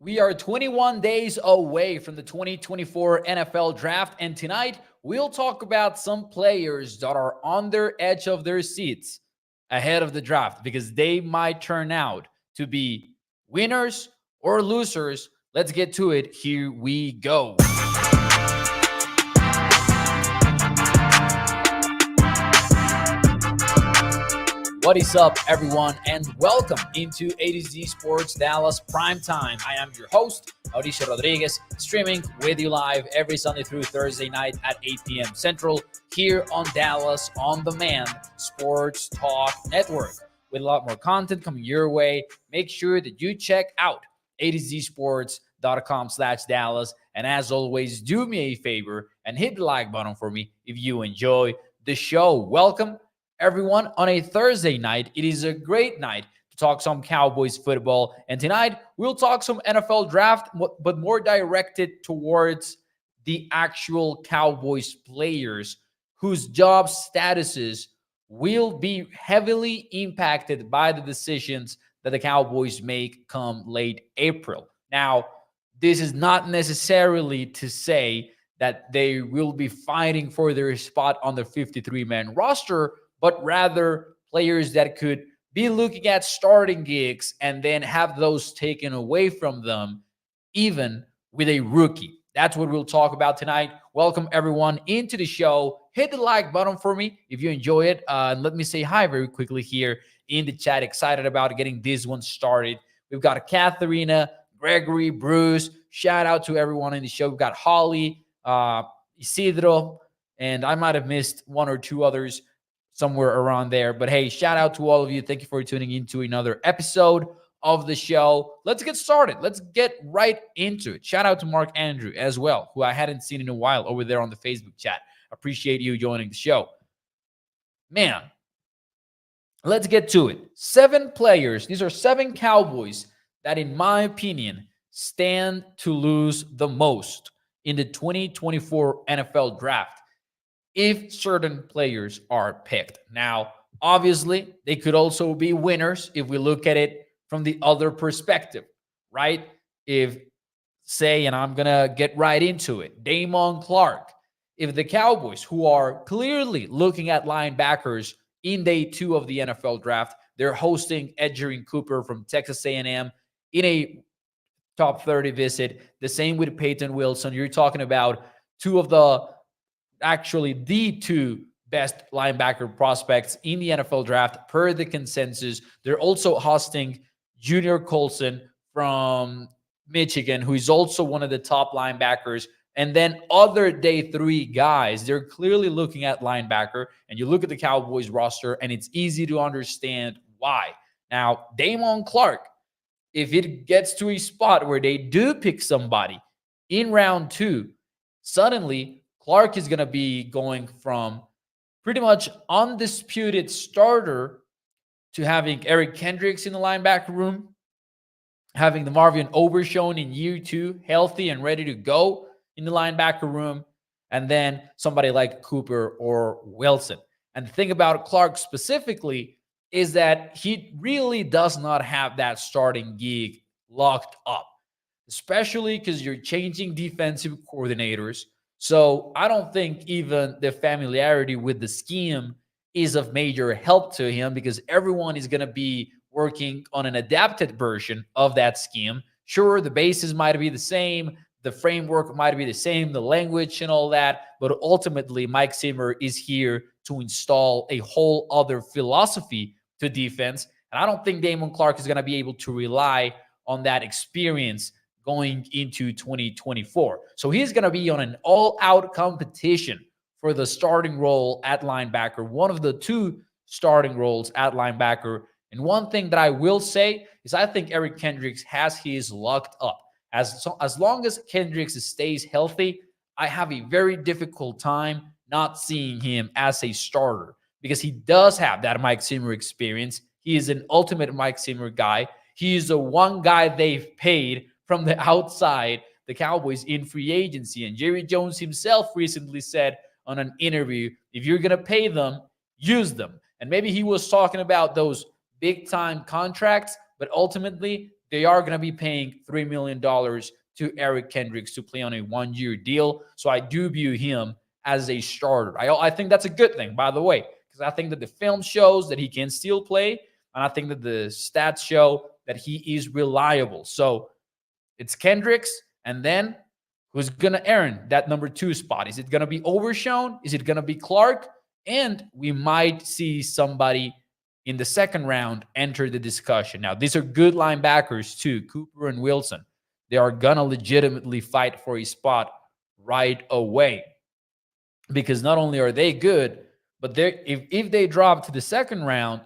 We are 21 days away from the 2024 NFL Draft, and tonight we'll talk about some players that are on their edge of their seats ahead of the draft because they might turn out to be winners or losers. Let's get to it. Here we go. What is up, everyone, and welcome into A to Z Sports Dallas Primetime. I am your host, Mauricio Rodriguez, streaming with you live every Sunday through Thursday night at 8 p.m. Central here on Dallas On Demand Sports Talk Network. With a lot more content coming your way, make sure that you check out atozsports.com/Dallas. And as always, do me a favor and hit the like button for me if you enjoy the show. Welcome everyone on a Thursday night. It is a great night to talk some Cowboys football. And tonight we'll talk some NFL draft, but more directed towards the actual Cowboys players whose job statuses will be heavily impacted by the decisions that the Cowboys make come late April. Now, this is not necessarily to say that they will be fighting for their spot on the 53-man roster, but rather players that could be looking at starting gigs and then have those taken away from them, even with a rookie. That's what we'll talk about tonight. Welcome, everyone, into the show. Hit the like button for me if you enjoy it. And let me say hi very quickly here in the chat. Excited about getting this one started. We've got Katharina, Gregory, Bruce. Shout out to everyone in the show. We've got Holly, Isidro, and I might have missed one or two others somewhere around there. But hey, shout out to all of you. Thank you for tuning into another episode of the show. Let's get started. Let's get right into it. Shout out to Mark Andrew as well, who I hadn't seen in a while over there on the Facebook chat. Appreciate you joining the show. Man, let's get to it. 7 players. These are 7 Cowboys that, in my opinion, stand to lose the most in the 2024 NFL Draft if certain players are picked. Now, obviously, they could also be winners if we look at it from the other perspective, right? If, say, and I'm going to get right into it, Damon Clark, if the Cowboys, who are clearly looking at linebackers in day 2 of the NFL Draft, they're hosting Edgerrin Cooper from Texas A&M in a top 30 visit. The same with Peyton Wilson. You're talking about two of the best linebacker prospects in the NFL Draft per the consensus. They're also hosting Junior Colson from Michigan, who is also one of the top linebackers. And then other day 3 guys, they're clearly looking at linebacker. And you look at the Cowboys roster, and it's easy to understand why. Now, Damon Clark, if it gets to a spot where they do pick somebody in round 2, suddenly Clark is going to be going from pretty much undisputed starter to having Eric Kendricks in the linebacker room, having the Marvin Overshown in year 2, healthy and ready to go in the linebacker room, and then somebody like Cooper or Wilson. And the thing about Clark specifically is that he really does not have that starting gig locked up, especially because you're changing defensive coordinators. So I don't think even the familiarity with the scheme is of major help to him because everyone is going to be working on an adapted version of that scheme. Sure, the bases might be the same, the framework might be the same, the language and all that, but ultimately Mike Zimmer is here to install a whole other philosophy to defense. And I don't think Damon Clark is going to be able to rely on that experience going into 2024. So he's going to be on an all-out competition for the starting role at linebacker, one of the 2 starting roles at linebacker. And one thing that I will say is I think Eric Kendricks has his locked up. As long as Kendricks stays healthy, I have a very difficult time not seeing him as a starter because he does have that Mike Zimmer experience. He is an ultimate Mike Zimmer guy. He is the one guy they've paid from the outside, the Cowboys in free agency. And Jerry Jones himself recently said on an interview, if you're going to pay them, use them. And maybe he was talking about those big-time contracts, but ultimately they are going to be paying $3 million to Eric Kendricks to play on a 1-year deal. So I do view him as a starter. I think that's a good thing, by the way, because I think that the film shows that he can still play. And I think that the stats show that he is reliable. So it's Kendricks. And then who's going to earn that number 2 spot? Is it going to be Overshown? Is it going to be Clark? And we might see somebody in the second round enter the discussion. Now, these are good linebackers too, Cooper and Wilson. They are going to legitimately fight for a spot right away. Because not only are they good, but if they drop to the second round,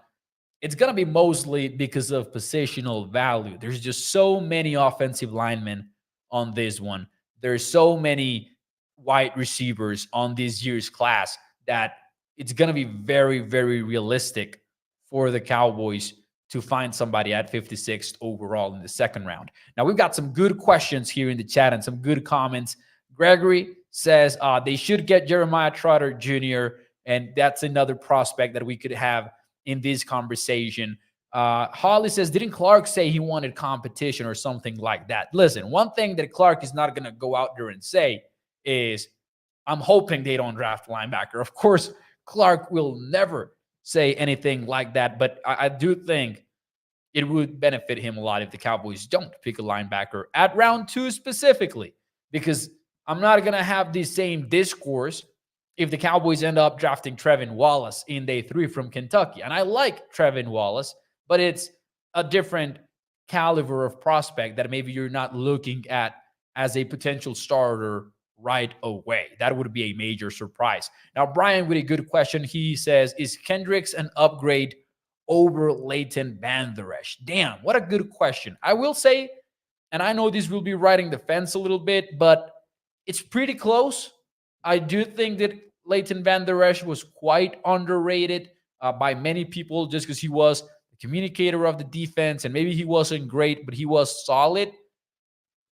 it's going to be mostly because of positional value. There's just so many offensive linemen on this one. There's so many wide receivers on this year's class that it's going to be very, very realistic for the Cowboys to find somebody at 56th overall in the second round. Now, we've got some good questions here in the chat and some good comments. Gregory says they should get Jeremiah Trotter Jr., and that's another prospect that we could have in this conversation. Holly says, didn't Clark say he wanted competition or something like that? Listen, one thing that Clark is not going to go out there and say is, I'm hoping they don't draft a linebacker. Of course, Clark will never say anything like that, but I do think it would benefit him a lot if the Cowboys don't pick a linebacker at round 2 specifically, because I'm not going to have the same discourse if the Cowboys end up drafting Trevin Wallace in day 3 from Kentucky. And I like Trevin Wallace, but it's a different caliber of prospect that maybe you're not looking at as a potential starter right away. That would be a major surprise. Now, Brian with a good question. He says, is Kendricks an upgrade over Leighton Vander Esch? Damn, what a good question. I will say, and I know this will be riding the fence a little bit, but it's pretty close. I do think that Leighton Vander Esch was quite underrated by many people just because he was the communicator of the defense, and maybe he wasn't great, but he was solid.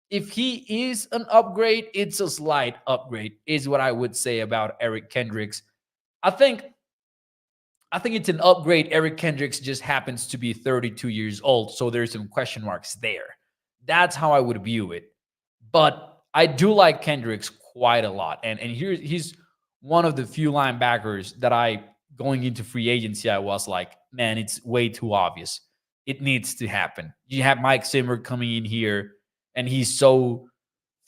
If he is an upgrade, it's a slight upgrade, is what I would say about Eric Kendricks. I think it's an upgrade. Eric Kendricks just happens to be 32 years old, so there's some question marks there. That's how I would view it. But I do like Kendricks quite a lot. And he's one of the few linebackers that going into free agency, I was like, man, it's way too obvious. It needs to happen. You have Mike Zimmer coming in here, and he's so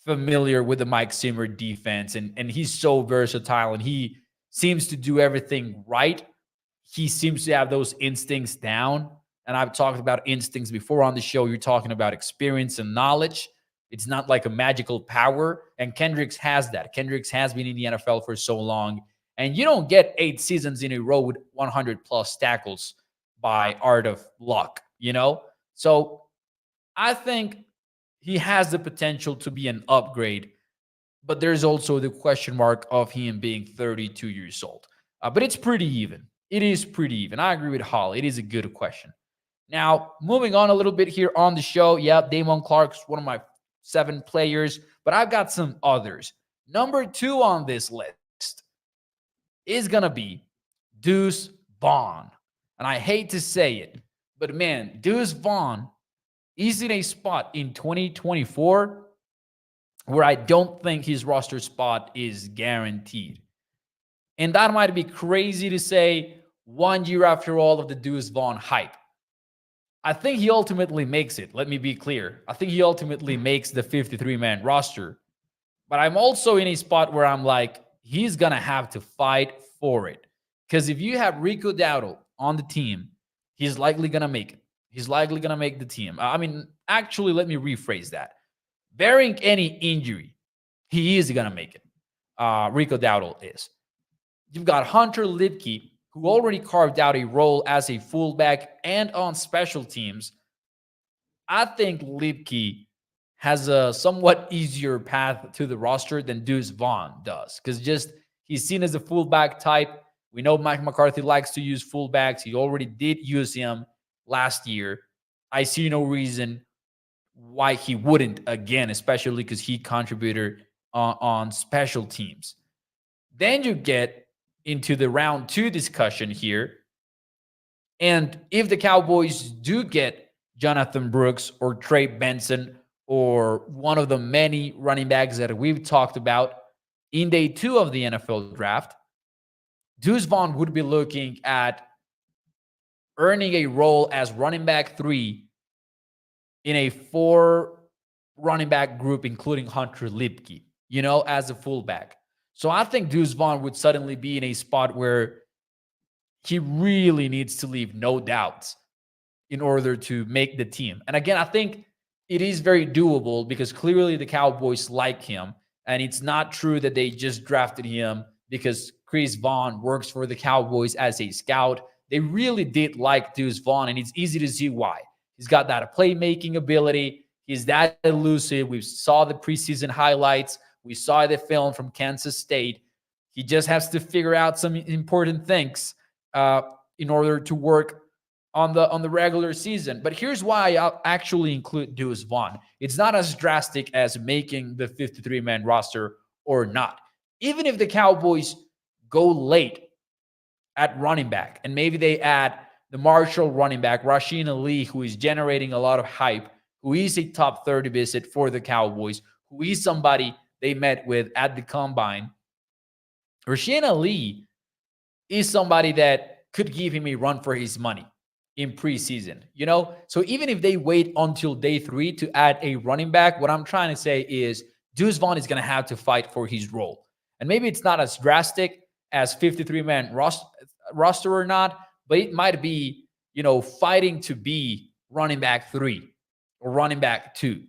familiar with the Mike Zimmer defense, and he's so versatile, and he seems to do everything right. He seems to have those instincts down. And I've talked about instincts before on the show. You're talking about experience and knowledge. It's not like a magical power. And Kendricks has that. Kendricks has been in the NFL for so long. And you don't get 8 seasons in a row with 100-plus tackles by art of luck, So I think he has the potential to be an upgrade. But there's also the question mark of him being 32 years old. But it's pretty even. It is pretty even. I agree with Holly. It is a good question. Now, moving on a little bit here on the show. Yeah, Damon Clark's one of my 7 players, but I've got some others. Number 2 on this list is going to be Deuce Vaughn. And I hate to say it, but man, Deuce Vaughn is in a spot in 2024 where I don't think his roster spot is guaranteed. And that might be crazy to say 1 year after all of the Deuce Vaughn hype. I think he ultimately makes it. Let me be clear. I think he ultimately makes the 53-man roster. But I'm also in a spot where I'm like, he's going to have to fight for it. Because if you have Rico Dowdle on the team, he's likely going to make it. He's likely going to make the team. Actually, let me rephrase that. Barring any injury, he is going to make it. Rico Dowdle is. You've got Hunter Lipke, who already carved out a role as a fullback and on special teams. I think Lipke has a somewhat easier path to the roster than Deuce Vaughn does, because he's seen as a fullback type. We know Mike McCarthy likes to use fullbacks. He already did use him last year. I see no reason why he wouldn't again, especially because he contributed on special teams. Then you get into the round 2 discussion here. And if the Cowboys do get Jonathan Brooks or Trey Benson or one of the many running backs that we've talked about in day 2 of the NFL draft, Deuce Vaughn would be looking at earning a role as running back 3 in a 4 running back group, including Hunter Lipke, as a fullback. So I think Deuce Vaughn would suddenly be in a spot where he really needs to leave no doubts in order to make the team. And again, I think it is very doable because clearly the Cowboys like him. And it's not true that they just drafted him because Chris Vaughn works for the Cowboys as a scout. They really did like Deuce Vaughn, and it's easy to see why. He's got that playmaking ability. He's that elusive. We saw the preseason highlights. We saw the film from Kansas State. He just has to figure out some important things in order to work on the regular season. But here's why I'll actually include Deuce Vaughn. It's not as drastic as making the 53-man roster or not. Even if the Cowboys go late at running back and maybe they add the Marshall running back, Rasheen Ali, who is generating a lot of hype, who is a top 30 visit for the Cowboys, who is somebody they met with at the Combine. Rasheen Ali is somebody that could give him a run for his money in preseason, So even if they wait until day 3 to add a running back, what I'm trying to say is Deuce Vaughn is going to have to fight for his role. And maybe it's not as drastic as 53-man roster or not, but it might be, fighting to be running back 3 or running back 2.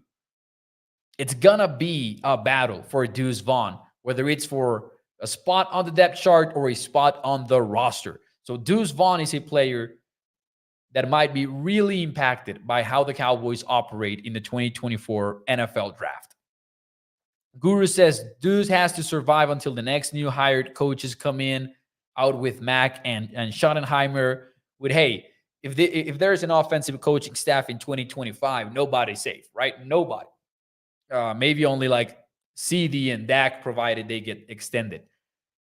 It's going to be a battle for Deuce Vaughn, whether it's for a spot on the depth chart or a spot on the roster. So Deuce Vaughn is a player that might be really impacted by how the Cowboys operate in the 2024 NFL draft. Guru says Deuce has to survive until the next new hired coaches come in, out with Mack and Schottenheimer. With, hey, if there's an offensive coaching staff in 2025, nobody's safe, right? Nobody. Maybe only like CD and Dak, provided they get extended.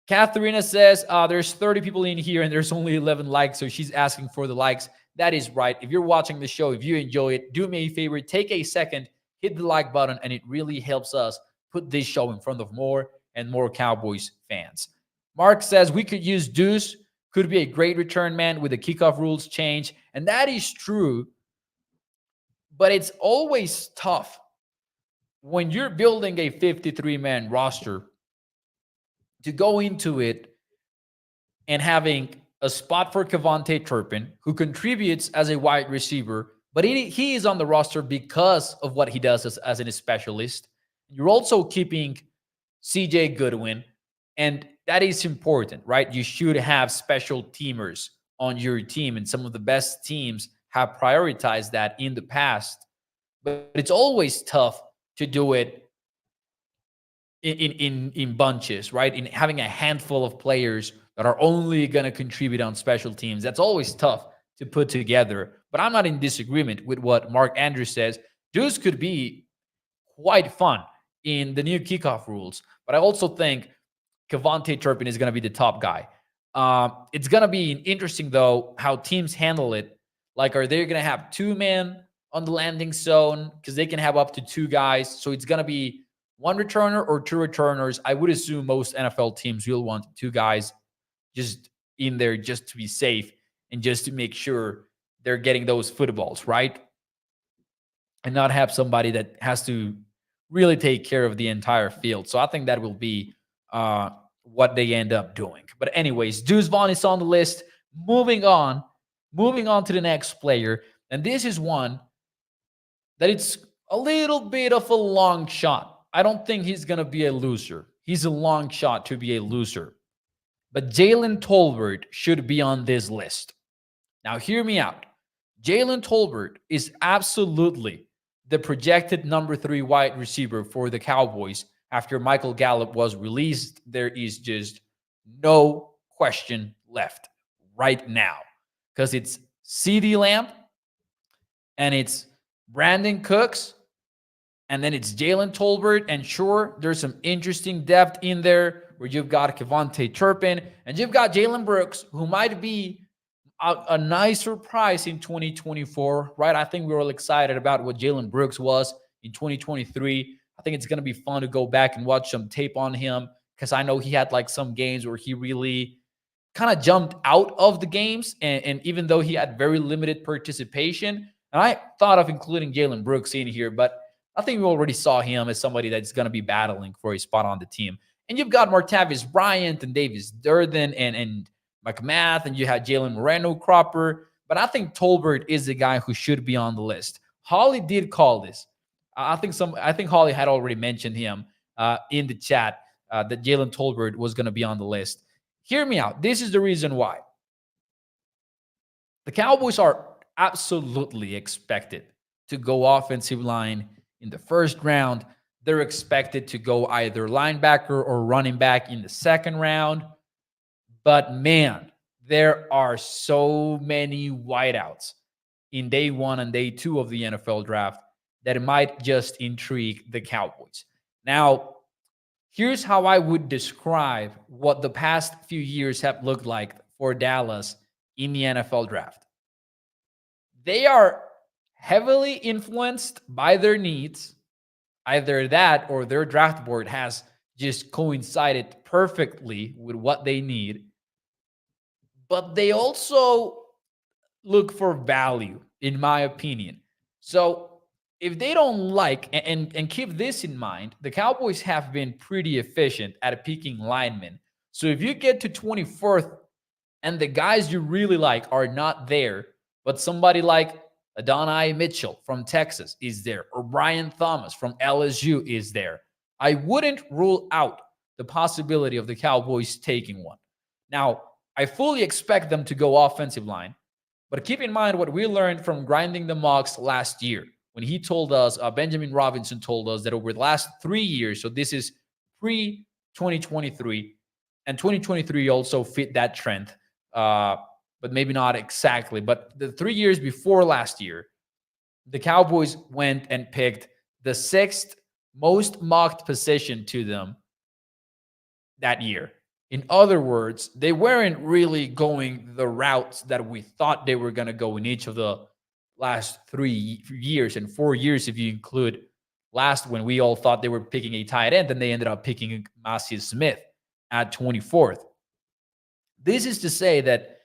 Katharina says there's 30 people in here and there's only 11 likes, so she's asking for the likes. That is right. If you're watching the show, if you enjoy it, do me a favor, take a second, hit the like button, and it really helps us put this show in front of more and more Cowboys fans. Mark says we could use Deuce, could be a great return man with the kickoff rules change, and that is true, but it's always tough when you're building a 53-man roster to go into it and having a spot for Kevontae Turpin, who contributes as a wide receiver, but he is on the roster because of what he does as a specialist. You're also keeping CJ Goodwin, and that is important, right? You should have special teamers on your team, and some of the best teams have prioritized that in the past. But it's always tough to do it in bunches, right? In having a handful of players that are only going to contribute on special teams. That's always tough to put together. But I'm not in disagreement with what Mark Andrews says. Deuce could be quite fun in the new kickoff rules. But I also think Kevontae Turpin is going to be the top guy. It's going to be interesting, though, how teams handle it. Like, are they going to have 2 men on the landing zone? Because they can have up to 2 guys. So it's going to be 1 returner or 2 returners. I would assume most NFL teams will want 2 guys just in there just to be safe and just to make sure they're getting those footballs, right? And not have somebody that has to really take care of the entire field. So I think that will be what they end up doing. But anyways, Deuce Vaughn is on the list. Moving on to the next player. And this is one that it's a little bit of a long shot. I don't think he's going to be a loser. He's a long shot to be a loser. But Jalen Tolbert should be on this list. Now, hear me out. Jalen Tolbert is absolutely the projected number 3 wide receiver for the Cowboys after Michael Gallup was released. There is just no question left right now because it's CeeDee Lamb and it's Brandon Cooks and then it's Jalen Tolbert. And sure, there's some interesting depth in there where you've got Kevontae Turpin and you've got Jalen Brooks, who might be a nice surprise in 2024, right? I think we were all excited about what Jalen Brooks was in 2023. I think it's going to be fun to go back and watch some tape on him because I know he had like some games where he really kind of jumped out of the games. And even though he had very limited participation, and I thought of including Jalen Brooks in here, but I think we already saw him as somebody that's going to be battling for a spot on the team. And you've got Martavis Bryant and Davis Durden and McMath, and you had Jalen Moreno Cropper. But I think Tolbert is the guy who should be on the list. Holly did call this. I think Holly had already mentioned him in the chat that Jalen Tolbert was going to be on the list. Hear me out. This is the reason why. The Cowboys are absolutely expected to go offensive line in the first round. They're expected to go either linebacker or running back in the second round. But man, there are so many wideouts in day one and day two of the NFL draft that it might just intrigue the Cowboys. Now, here's how I would describe what the past few years have looked like for Dallas in the NFL draft. They are heavily influenced by their needs. Either that or their draft board has just coincided perfectly with what they need. But they also look for value, in my opinion. So if they don't like, and keep this in mind, the Cowboys have been pretty efficient at picking linemen. So if you get to 24th and the guys you really like are not there, but somebody like Adonai Mitchell from Texas is there, or Brian Thomas from LSU is there, I wouldn't rule out the possibility of the Cowboys taking one. Now, I fully expect them to go offensive line, but keep in mind what we learned from grinding the mocks last year when he told us, Benjamin Robinson told us that over the last 3 years, so this is pre 2023, and 2023 also fit that trend, but maybe not exactly. But the 3 years before last year, the Cowboys went and picked the sixth most mocked position to them that year. In other words, they weren't really going the routes that we thought they were going to go in each of the last 3 years and 4 years, if you include last when we all thought they were picking a tight end, and they ended up picking Macias Smith at 24th. This is to say that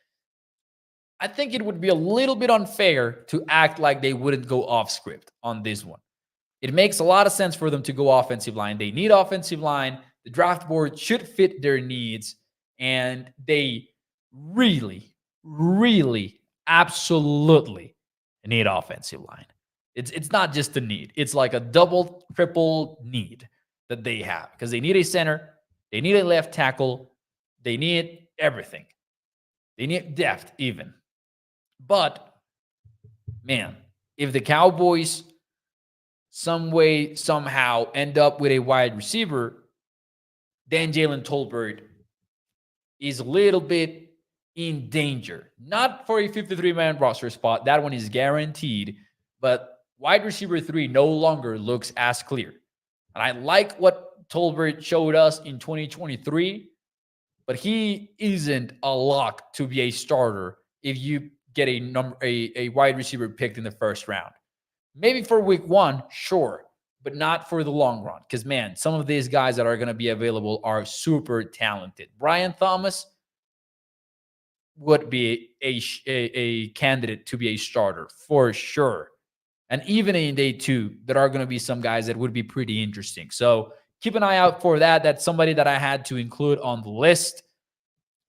I think it would be a little bit unfair to act like they wouldn't go off script on this one. It makes a lot of sense for them to go offensive line. They need offensive line. The draft board should fit their needs, and they really, really, absolutely need offensive line. It's not just a need. It's like a double, triple need that they have because they need a center, they need a left tackle, they need everything. They need depth even. But, man, if the Cowboys some way, somehow end up with a wide receiver, then Jalen Tolbert is a little bit in danger. Not for a 53-man roster spot. That one is guaranteed. But wide receiver 3 no longer looks as clear. And I like what Tolbert showed us in 2023, but he isn't a lock to be a starter if you get a wide receiver picked in the first round. Maybe for week 1, sure, but not for the long run. Because, man, some of these guys that are going to be available are super talented. Brian Thomas would be a candidate to be a starter for sure. And even in day 2, there are going to be some guys that would be pretty interesting. So keep an eye out for that. That's somebody that I had to include on the list.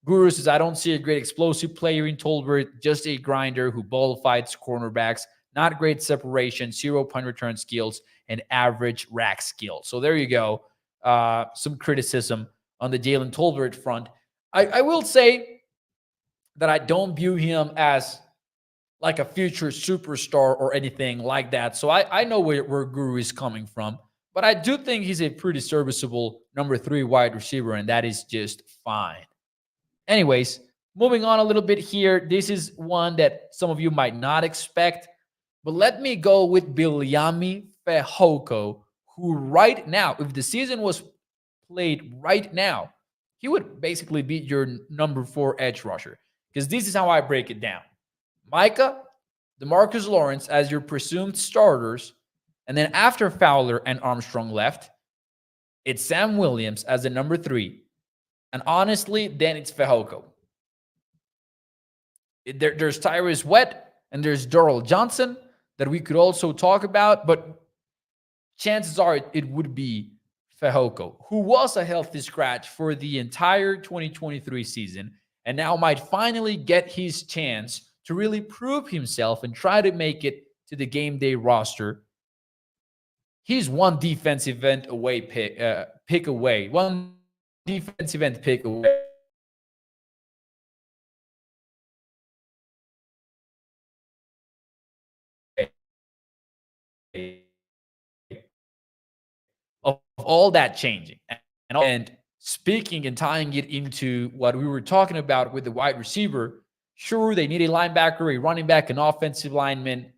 Guru says, I don't see a great explosive player in Tolbert, just a grinder who ball fights cornerbacks. Not great separation, 0 punt return skills, and average rack skill. So there you go. Some criticism on the Jalen Tolbert front. I will say that I don't view him as like a future superstar or anything like that. So I know where Guru is coming from. But I do think he's a pretty serviceable number 3 wide receiver, and that is just fine. Anyways, moving on a little bit here. This is one that some of you might not expect. But let me go with Bilyami Fehoko, who right now, if the season was played right now, he would basically be your number 4 edge rusher. because this is how I break it down. Micah, DeMarcus Lawrence as your presumed starters, and then after Fowler and Armstrong left, it's Sam Williams as the number 3. And honestly, then it's Fehoko. There's Tyrese Wett and there's Doral Johnson that we could also talk about, but chances are it would be Fehoko, who was a healthy scratch for the entire 2023 season and now might finally get his chance to really prove himself and try to make it to the game day roster. He's one defensive end away pick away. One defensive end pick away. Of all that changing. And speaking and tying it into what we were talking about with the wide receiver, sure, they need a linebacker, a running back, an offensive lineman,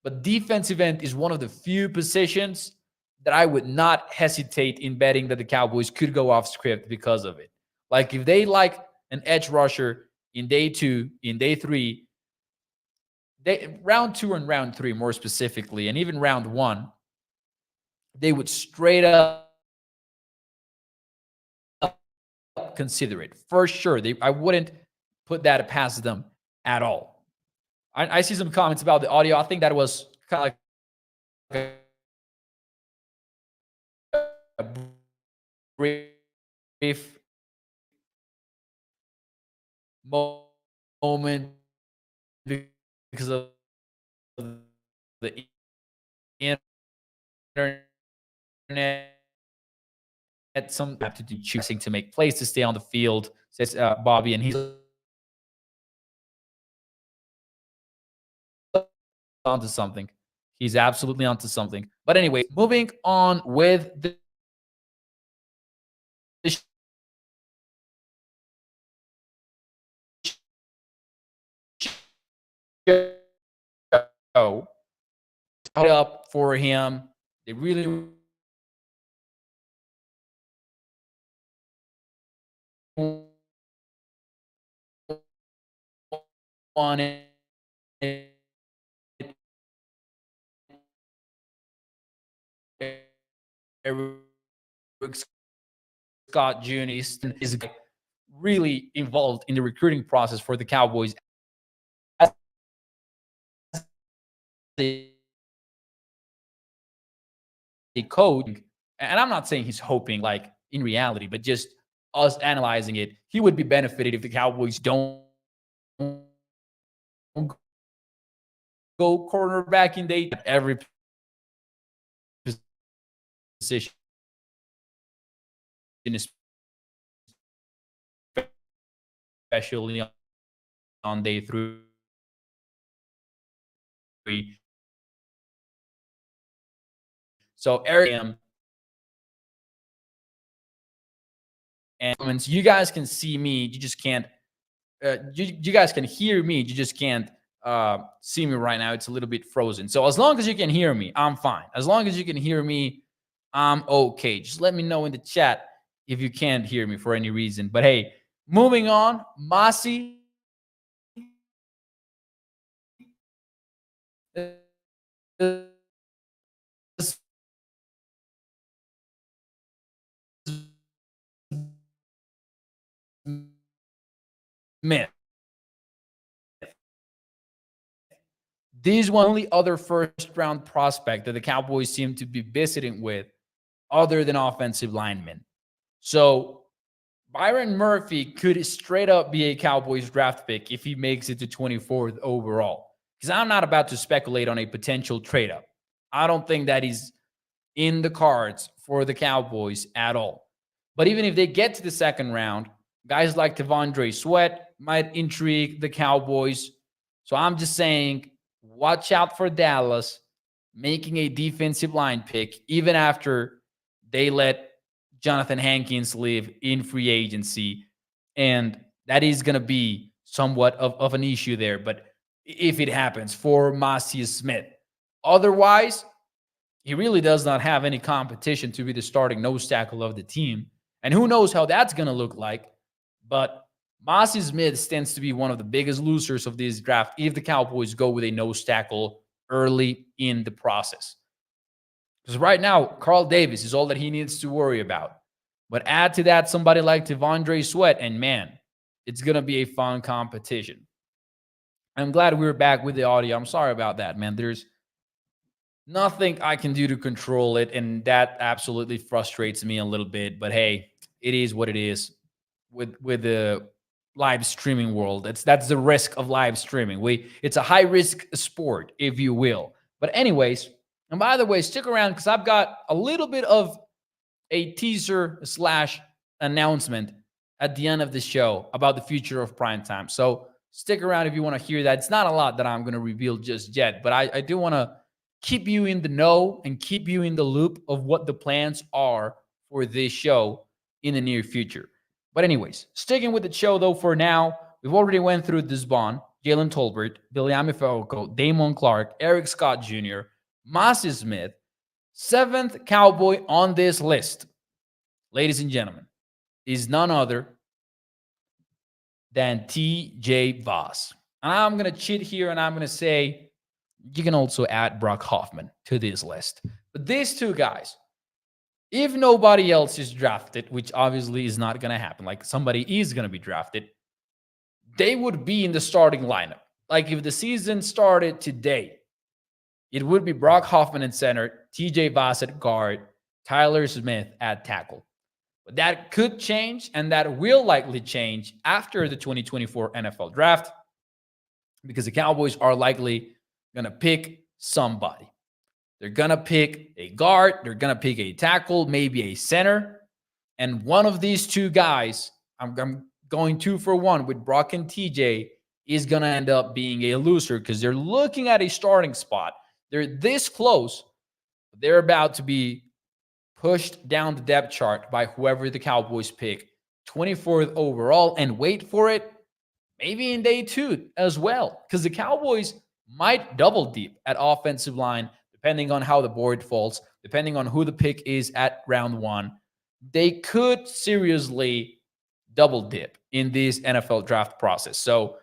but defensive end is one of the few positions that I would not hesitate in betting that the Cowboys could go off script because of it. Like if they like an edge rusher in day 2, in day 3, round 2 and round 3 more specifically, and even round 1, they would straight up consider it for sure. I wouldn't put that past them at all. I see some comments about the audio. I think that was kind of like a brief moment because of the internet. Some have to do choosing to make plays to stay on the field, says Bobby, and he's onto something. He's absolutely onto something. But anyway, moving on with the show up for him. They really wanted Eric Scott Jr. is really involved in the recruiting process for the Cowboys as a coach. And I'm not saying he's hoping, like in reality, but just us analyzing it, he would be benefited if the Cowboys don't go cornerback in day every position, especially on day 3. So Eric and you guys can see me, you just can't. You guys can hear me, you just can't see me right now. It's a little bit frozen. So as long as you can hear me, I'm fine. As long as you can hear me, I'm okay. Just let me know in the chat if you can't hear me for any reason. But hey, moving on, Masi. Smith. This one only other first round prospect that the Cowboys seem to be visiting with other than offensive linemen. So Byron Murphy could straight up be a Cowboys draft pick if he makes it to 24th overall. Because I'm not about to speculate on a potential trade up. I don't think that is in the cards for the Cowboys at all. But even if they get to the second round, guys like T'Vondre Sweat might intrigue the Cowboys. So I'm just saying, watch out for Dallas making a defensive line pick, even after they let Jonathan Hankins leave in free agency. And that is going to be somewhat of an issue there. But if it happens for Macias Smith, otherwise, he really does not have any competition to be the starting nose tackle of the team. And who knows how that's going to look like. But Mossy Smith stands to be one of the biggest losers of this draft if the Cowboys go with a nose tackle early in the process. Because right now, Carl Davis is all that he needs to worry about. But add to that somebody like Devondre Sweat, and man, it's going to be a fun competition. I'm glad we were back with the audio. I'm sorry about that, man. There's nothing I can do to control it, and that absolutely frustrates me a little bit. But hey, it is what it is with the live streaming world. That's the risk of live streaming. It's a high risk sport, if you will. But anyways, and by the way, stick around because I've got a little bit of a teaser slash announcement at the end of the show about the future of primetime. So stick around if you want to hear that. It's not a lot that I'm going to reveal just yet, but I do want to keep you in the know and keep you in the loop of what the plans are for this show in the near future. But anyways, sticking with the show though for now, we've already went through this Bond, Jalen Tolbert, Billy Amifelco, Damon Clark, Eric Scott Jr., Mossy Smith, seventh Cowboy on this list, ladies and gentlemen, is none other than T.J. Voss. And I'm going to cheat here and I'm going to say you can also add Brock Hoffman to this list. But these two guys, if nobody else is drafted, which obviously is not going to happen, like somebody is going to be drafted, they would be in the starting lineup. Like if the season started today, it would be Brock Hoffman at center, T.J. Voss at guard, Tyler Smith at tackle. But that could change, and that will likely change after the 2024 NFL draft because the Cowboys are likely going to pick somebody. They're going to pick a guard, they're going to pick a tackle, maybe a center, and one of these two guys, I'm going 2 for 1 with Brock and TJ, is going to end up being a loser because they're looking at a starting spot. They're this close. They're about to be pushed down the depth chart by whoever the Cowboys pick, 24th overall, and wait for it, maybe in day 2 as well, because the Cowboys might double deep at offensive line, depending on how the board falls, depending on who the pick is at round 1. They could seriously double dip in this NFL draft process. So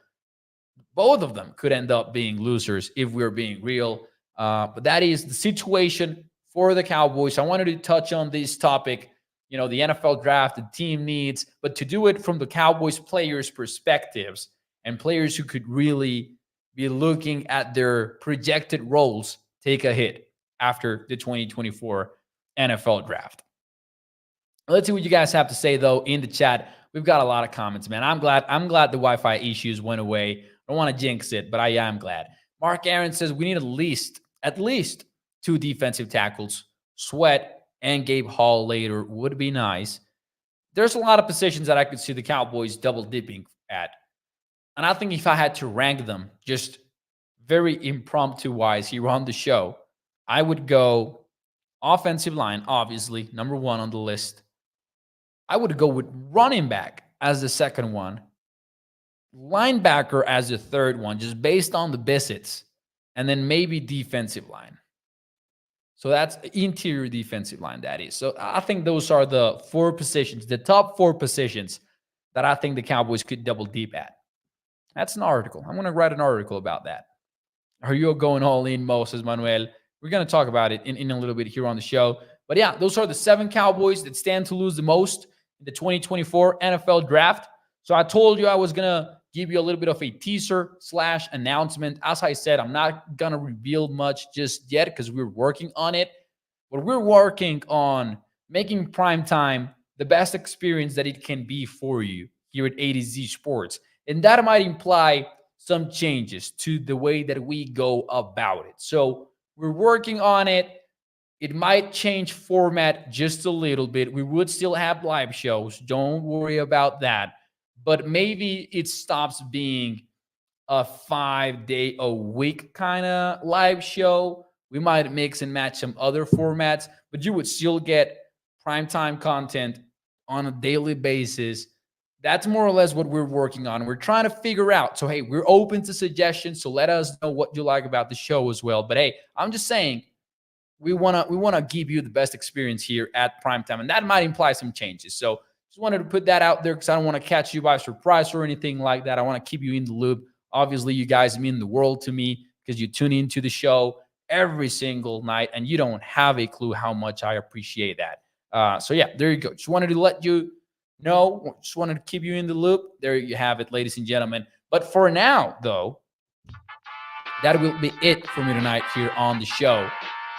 both of them could end up being losers if we're being real. But that is the situation for the Cowboys. I wanted to touch on this topic, the NFL draft, the team needs, but to do it from the Cowboys players' perspectives and players who could really be looking at their projected roles take a hit after the 2024 NFL draft. Let's see what you guys have to say, though, in the chat. We've got a lot of comments, man. I'm glad the Wi-Fi issues went away. I don't want to jinx it, but I am glad. Mark Aaron says we need at least 2 defensive tackles. Sweat and Gabe Hall later would be nice. There's a lot of positions that I could see the Cowboys double dipping at. And I think if I had to rank them just very impromptu wise here on the show, I would go offensive line, obviously, number 1 on the list. I would go with running back as the second one, linebacker as the third one, just based on the visits, and then maybe defensive line. So that's interior defensive line, that is. So I think those are the 4 positions, the top 4 positions that I think the Cowboys could double deep at. That's an article. I'm going to write an article about that. Are you going all in, Moses Manuel? We're going to talk about it in a little bit here on the show. But yeah, those are the 7 Cowboys that stand to lose the most in the 2024 NFL draft. So I told you I was going to give you a little bit of a teaser / announcement. As I said, I'm not going to reveal much just yet because we're working on it. But we're working on making primetime the best experience that it can be for you here at A to Z Sports. And that might imply some changes to the way that we go about it. So we're working on it. It might change format just a little bit. We would still have live shows. Don't worry about that. But maybe it stops being a 5-day-a-week kind of live show. We might mix and match some other formats, but you would still get primetime content on a daily basis. That's more or less what we're working on. We're trying to figure out. So, hey, we're open to suggestions. So let us know what you like about the show as well. But, hey, I'm just saying we want to give you the best experience here at primetime. And that might imply some changes. So Just wanted to put that out there because I don't want to catch you by surprise or anything like that. I want to keep you in the loop. Obviously, you guys mean the world to me because you tune into the show every single night, and you don't have a clue how much I appreciate that. So yeah, there you go. Just wanted to let you know. Just wanted to keep you in the loop. There you have it, ladies and gentlemen. But for now, though, that will be it for me tonight here on the show.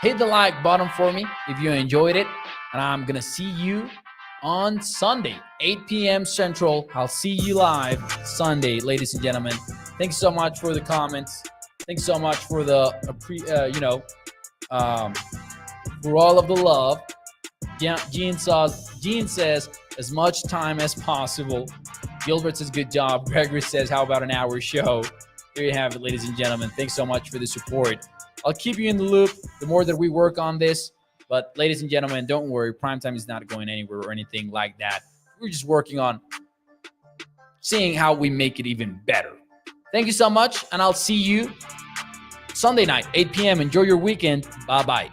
Hit the like button for me if you enjoyed it. And I'm going to see you on Sunday, 8 p.m. Central. I'll see you live Sunday, ladies and gentlemen. Thanks so much for the comments. Thanks so much for the, for all of the love. Gene says, as much time as possible. Gilbert says, good job. Gregory says, how about an hour show? There you have it, ladies and gentlemen. Thanks so much for the support. I'll keep you in the loop the more that we work on this. But ladies and gentlemen, don't worry. Primetime is not going anywhere or anything like that. We're just working on seeing how we make it even better. Thank you so much, and I'll see you Sunday night, 8 p.m. Enjoy your weekend. Bye-bye.